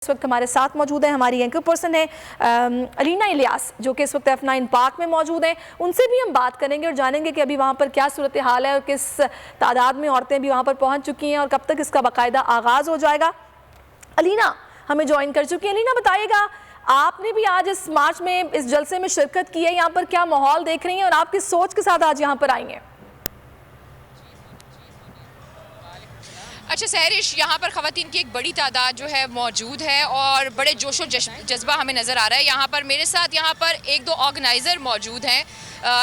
इस वक्त हमारे साथ मौजूद है, हमारी एंकर पर्सन है अलीना इलियास, जो कि इस वक्त F9 पार्क में मौजूद हैं। उनसे भी हम बात करेंगे और जानेंगे कि अभी वहाँ पर क्या सूरत हाल है और किस तादाद में औरतें भी वहाँ पर पहुँच चुकी हैं और कब तक इसका बाकायदा आगाज़ हो जाएगा। अलीना हमें ज्वाइन कर चुकी है। अलीना, बताइएगा, आपने भी आज इस मार्च में, इस जलसे में शिरकत की है, यहाँ पर क्या माहौल देख रही हैं और आप किस सोच के साथ आज यहाँ पर आई हैं? अच्छा सहरिश, यहाँ पर ख़वातीन की एक बड़ी तादाद जो है मौजूद है और बड़े जोशो जज्बा हमें नज़र आ रहा है। यहाँ पर मेरे साथ यहाँ पर एक दो ऑर्गेनाइज़र मौजूद हैं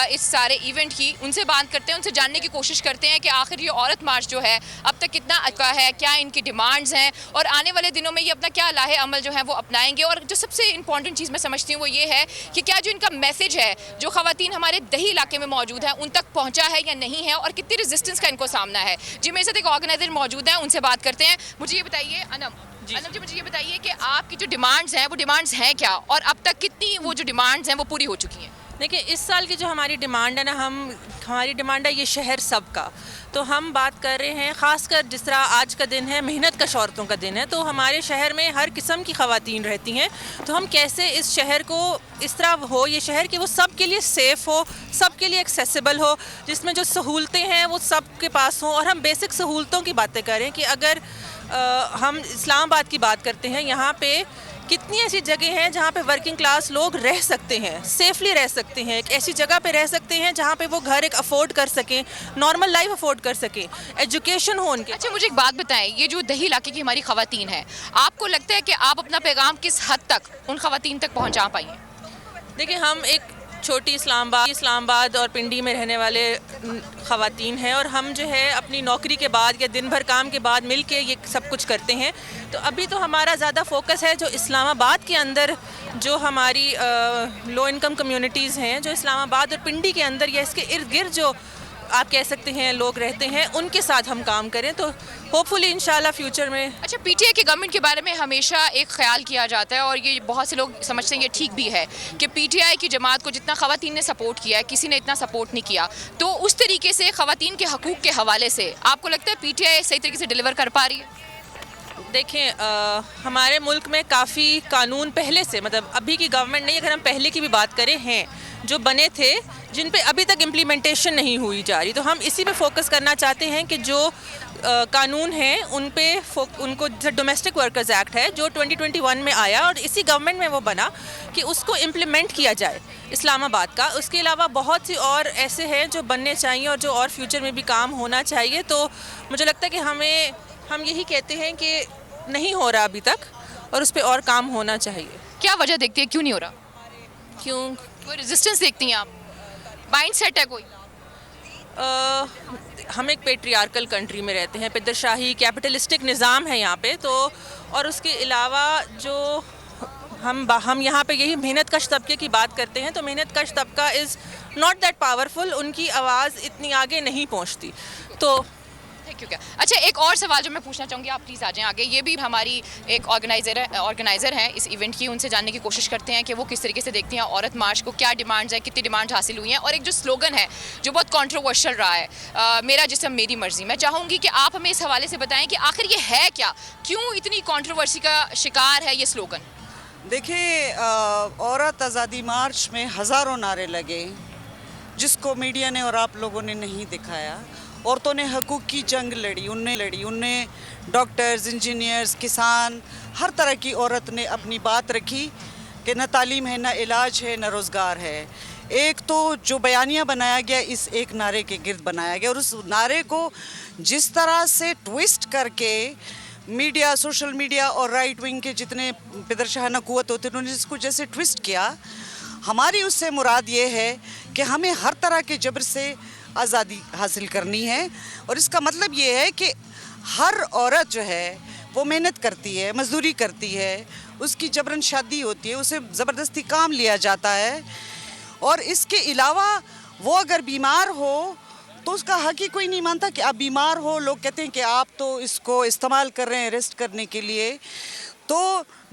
इस सारे इवेंट की। उनसे बात करते हैं, उनसे जानने की कोशिश करते हैं कि आखिर ये औरत मार्च जो है अब तक कितना अच्छा है, क्या इनकी डिमांड्स हैं और आने वाले दिनों में ये अपना क्या लाहे अमल जो है वो अपनाएंगे। और जो सबसे इंपॉर्टेंट चीज़ मैं समझती हूँ वो ये है कि क्या जो इनका मैसेज है जो ख़वातीन हमारे दही इलाके में मौजूद है उन तक पहुँचा है या नहीं है और कितनी रेजिस्टेंस का इनको सामना है। जी, मेरे साथ एक ऑर्गेनाइज़र मौजूद है, उनसे बात करते हैं। मुझे ये बताइए अनम जी, मुझे ये बताइए कि आपकी जो डिमांड्स हैं वो डिमांड्स हैं क्या और अब तक कितनी वो जो डिमांड्स हैं वो पूरी हो चुकी हैं? देखिए, इस साल की जो हमारी डिमांड है ना, हमारी डिमांड है ये शहर सबका। तो हम बात कर रहे हैं ख़ासकर जिस तरह आज का दिन है मेहनत कश औरतों का दिन है, तो हमारे शहर में हर किस्म की ख़वातीन रहती हैं। तो हम कैसे इस शहर को इस तरह हो, ये शहर कि वो सब के लिए सेफ़ हो, सब के लिए एक्सेसिबल हो, जिसमें जो सहूलतें हैं वो सब के पास हों। और हम बेसिक सहूलतों की बातें करें कि अगर हम इस्लामाबाद की बात करते हैं, यहाँ पे कितनी ऐसी जगह हैं जहाँ पे वर्किंग क्लास लोग रह सकते हैं, सेफली रह सकते हैं, एक ऐसी जगह पे रह सकते हैं जहाँ पे वो घर एक अफोर्ड कर सकें, नॉर्मल लाइफ अफोर्ड कर सकें, एजुकेशन हो उनके। अच्छा, मुझे एक बात बताएं, ये जो दही इलाके की हमारी ख़वातीन है, आपको लगता है कि आप अपना पैगाम किस हद तक उन ख़वातीन तक पहुँचा पाई हैं? देखिए, हम एक छोटी इस्लामाबाद और पिंडी में रहने वाले ख़वातीन हैं और हम जो है अपनी नौकरी के बाद या दिन भर काम के बाद मिल के ये सब कुछ करते हैं। तो अभी तो हमारा ज़्यादा फोकस है जो इस्लामाबाद के अंदर जो हमारी लो इनकम कम्युनिटीज़ हैं, जो इस्लामाबाद और पिंडी के अंदर या इसके इर्द गिर्द जो आप कह सकते हैं लोग रहते हैं, उनके साथ हम काम करें तो होपफुली इंशाल्लाह फ्यूचर में। अच्छा, पीटीआई की गवर्नमेंट के बारे में हमेशा एक ख्याल किया जाता है और ये बहुत से लोग समझते हैं ये ठीक भी है कि पीटीआई की जमात को जितना ख़वातीन ने सपोर्ट किया है किसी ने इतना सपोर्ट नहीं किया। तो उस तरीके से ख़वातीन के हकूक़ के हवाले से आपको लगता है पीटीआई सही तरीके से डिलीवर कर पा रही है? देखें, हमारे मुल्क में काफ़ी कानून पहले से, मतलब अभी की गवर्नमेंट नहीं, अगर हम पहले की भी बात करें, हैं जो बने थे जिन पे अभी तक इम्प्लीमेंटेशन नहीं हुई जा रही। तो हम इसी पे फोकस करना चाहते हैं कि जो कानून हैं उन पे उनको, जैसे डोमेस्टिक वर्कर्स एक्ट है जो 2021 में आया और इसी गवर्नमेंट में वो बना, कि उसको इम्प्लीमेंट किया जाए इस्लामाबाद का। उसके अलावा बहुत सी और ऐसे हैं जो बनने चाहिए और जो और फ्यूचर में भी काम होना चाहिए। तो मुझे लगता है कि हम यही कहते हैं कि नहीं हो रहा अभी तक और उस पर और काम होना चाहिए। क्या वजह देखती है, क्यों नहीं हो रहा? क्यों? कोई रेजिस्टेंस देखती हैं आप? माइंड सेट है कोई? हम एक पेट्रियार्कल कंट्री में रहते हैं, पिदरशाही कैपिटलिस्टिक निज़ाम है यहाँ पे। तो और उसके अलावा जो हम यहाँ पे यही मेहनत कश तबके की बात करते हैं, तो मेहनत कश तबका इज़ नॉट दैट पावरफुल, उनकी आवाज़ इतनी आगे नहीं पहुँचती। तो थैंक यू। अच्छा, एक और सवाल जो मैं पूछना चाहूँगी, आप प्लीज़ आ जाएं आगे। ये भी हमारी एक ऑर्गेनाइज़र हैं इस इवेंट की, उनसे जानने की कोशिश करते हैं कि वो किस तरीके से देखती हैं औरत मार्च को, क्या डिमांड्स हैं, कितनी डिमांड्स हासिल हुई हैं। और एक जो स्लोगन है जो बहुत कंट्रोवर्शियल रहा है, मेरा जिस्म मेरी मर्जी, मैं चाहूँगी कि आप हमें इस हवाले से बताएं कि आखिर ये है क्या, क्यों इतनी कंट्रोवर्सी का शिकार है ये स्लोगन? देखिए, औरत आज़ादी मार्च में हज़ारों नारे लगे जिसको मीडिया ने और आप लोगों ने नहीं दिखाया। औरतों ने हकूक़ की जंग लड़ी, उनने डॉक्टर्स, इंजीनियर्स, किसान, हर तरह की औरत ने अपनी बात रखी कि न तालीम है, न इलाज है, न रोज़गार है। एक तो जो बयानिया बनाया गया इस एक नारे के गिर्द बनाया गया और उस नारे को जिस तरह से ट्विस्ट करके मीडिया, सोशल मीडिया और राइट विंग के जितने पिदरशाहाना क़ुव्वत होते हैं उन्होंने इसको जैसे ट्विस्ट किया, हमारी उससे मुराद ये है कि हमें हर तरह के जबर से आज़ादी हासिल करनी है। और इसका मतलब ये है कि हर औरत जो है वो मेहनत करती है, मजदूरी करती है, उसकी जबरन शादी होती है, उसे ज़बरदस्ती काम लिया जाता है और इसके अलावा वो अगर बीमार हो तो उसका हक ही कोई नहीं मानता कि आप बीमार हो। लोग कहते हैं कि आप तो इसको इस्तेमाल कर रहे हैं रेस्ट करने के लिए। तो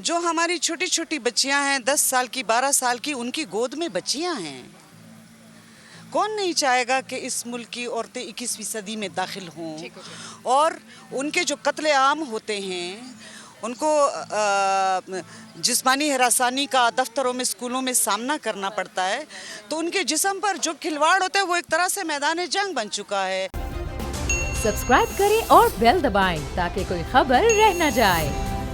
जो हमारी छोटी छोटी बच्चियां हैं, 10 साल की, 12 साल की, उनकी गोद में बच्चियां हैं। कौन नहीं चाहेगा कि इस मुल्क की औरतें 21वीं सदी में दाखिल हों और उनके जो कत्ले आम होते हैं उनको जिस्मानी हरासानी का दफ्तरों में, स्कूलों में सामना करना पड़ता है। तो उनके जिस्म पर जो खिलवाड़ होता है वो एक तरह से मैदान जंग बन चुका है। सब्सक्राइब करें और बेल दबाएं ताकि कोई खबर रह न जाए।